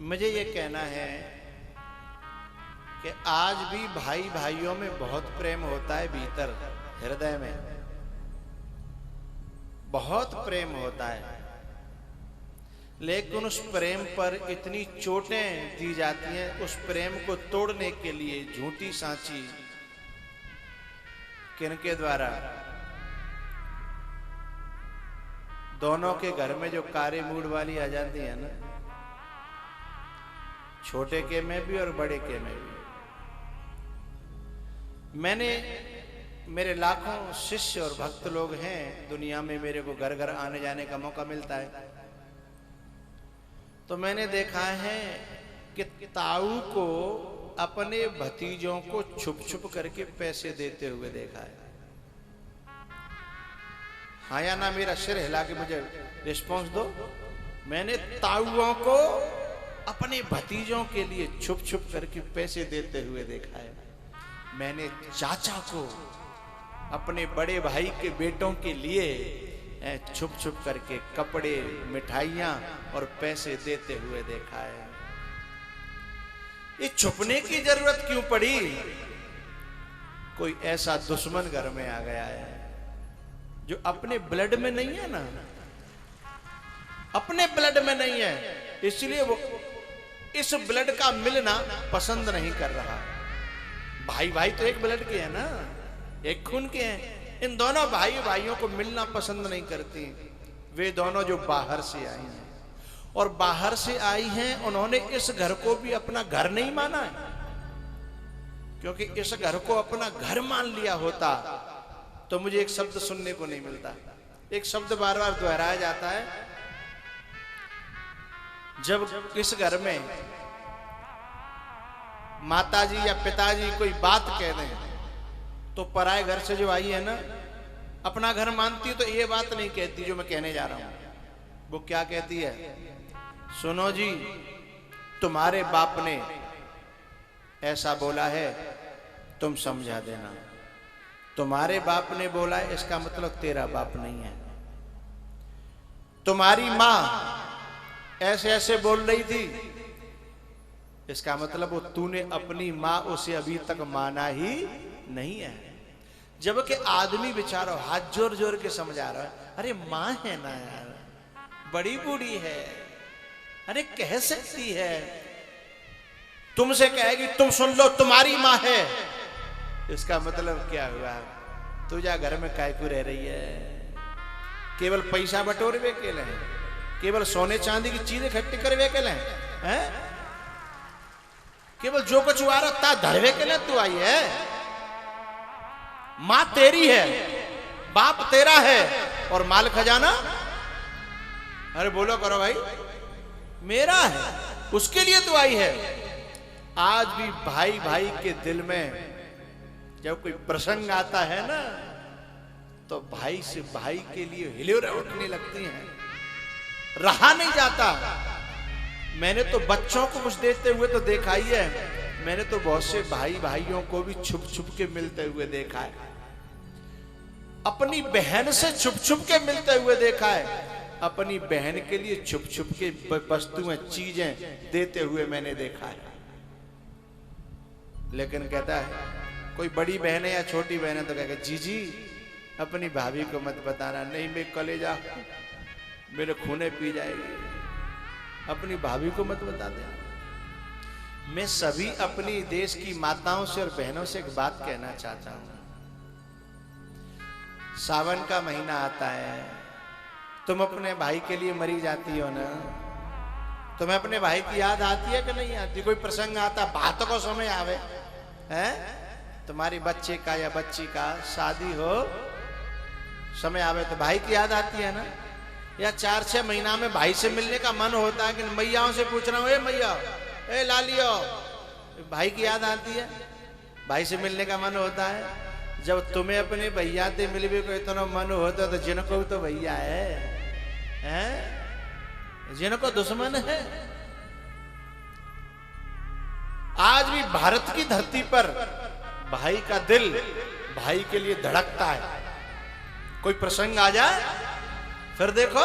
मुझे ये कहना है कि आज भी भाई भाइयों में बहुत प्रेम होता है, भीतर हृदय में बहुत प्रेम होता है, लेकिन उस प्रेम पर इतनी चोटें दी जाती हैं। उस प्रेम को तोड़ने के लिए झूठी सांची किनके द्वारा? दोनों के घर में जो कारे मूड वाली आ जाती है ना, छोटे के में भी और बड़े के में भी। मेरे लाखों शिष्य और भक्त लोग हैं दुनिया में, मेरे को घर घर आने जाने का मौका मिलता है, तो मैंने देखा है कि ताऊ को अपने भतीजों को छुप छुप करके पैसे देते हुए देखा है। हाँ या ना? मेरा सिर हिला के मुझे रिस्पॉन्स दो। मैंने ताऊओं को अपने भतीजों के लिए छुप छुप करके पैसे देते हुए देखा है। मैंने चाचा को अपने बड़े भाई के बेटों के लिए छुप छुप करके कपड़े, मिठाइयां और पैसे देते हुए देखा है। ये छुपने की जरूरत क्यों पड़ी? कोई ऐसा दुश्मन घर में आ गया है जो अपने ब्लड में नहीं है ना, अपने ब्लड में नहीं है, इसलिए वो इस ब्लड का मिलना पसंद नहीं कर रहा। भाई भाई तो एक ब्लड के हैं ना, एक खून के हैं। इन दोनों भाई भाइयों को मिलना पसंद नहीं करती। वे दोनों जो बाहर से आई हैं, और बाहर से आई हैं, उन्होंने इस घर को भी अपना घर नहीं माना है, क्योंकि इस घर को अपना घर मान लिया होता तो मुझे एक शब्द सुनने को नहीं मिलता। एक शब्द बार बार दोहराया जाता है, जब इस घर में माताजी या पिताजी कोई बात कह दें तो पराए घर से जो आई है ना, अपना घर मानती है, तो ये बात नहीं कहती जो मैं कहने जा रहा हूं। वो क्या कहती है? सुनो जी, तुम्हारे बाप ने ऐसा बोला है, तुम समझा देना। तुम्हारे बाप ने बोला है, इसका मतलब तेरा बाप नहीं है। तुम्हारी मां ऐसे ऐसे बोल रही थी, इसका मतलब वो तूने अपनी मां उसे अभी तक माना ही नहीं है। जबकि आदमी बेचारा हाथ जोर जोर के समझा रहा है, अरे मां है ना यार, बड़ी बूढ़ी है, अरे कह सकती है, तुमसे कहेगी तुम सुन लो, तुम्हारी मां है। इसका मतलब क्या हुआ? तू जा घर में काय को रह रही है? केवल पैसा बटोरवे के लिए, केवल सोने चांदी की चीजें इकट्ठी करवे के लिए हैं? केवल जो कुछ आ रहा ता धरवे के लिए तू आई है? मां तेरी है, बाप तेरा है, और माल खजाना, अरे बोलो करो भाई, मेरा है, उसके लिए तू आई है। आज भी भाई भाई के दिल में जब कोई प्रसंग आता है ना, तो भाई से भाई के लिए हिलोरे उठने लगती हैं, रहा नहीं जाता। मैंने तो बच्चों को कुछ देते हुए तो देखा ही है, मैंने तो बहुत से भाई भाइयों को भी छुप छुप के मिलते हुए देखा है, अपनी बहन से छुप छुप के मिलते हुए देखा है, अपनी बहन के लिए छुप छुप के वस्तुएं, चीजें देते हुए मैंने देखा है। लेकिन कहता है कोई बड़ी बहन है या छोटी बहन है तो कहेगा, जीजी अपनी भाभी को मत बताना, नहीं मैं कलेजा मेरे खूने पी जाएगी, अपनी भाभी को मत बता दे। मैं सभी अपनी देश की माताओं से और बहनों से एक बात कहना चाहता हूं। सावन का महीना आता है, तुम अपने भाई के लिए मरी जाती हो ना, तुम्हें अपने भाई की याद आती है कि नहीं आती? कोई प्रसंग आता, बातों को समय आवे है, तुम्हारी बच्चे का या बच्ची का शादी हो, समय आवे तो भाई की याद आती है ना? या 4-6 महीना में भाई से मिलने का मन होता है कि मैयाओं से पूछ रहा हूं, ए मैया, ए लालियो, भाई की याद आती है, भाई से मिलने का मन होता है। जब तुम्हें अपने भैया से मिलने को इतना मन होता तो जिनको तो भैया है, जिनको दुश्मन है। आज भी भारत की धरती पर भाई का दिल भाई के लिए धड़कता है। कोई प्रसंग आ जाए फिर देखो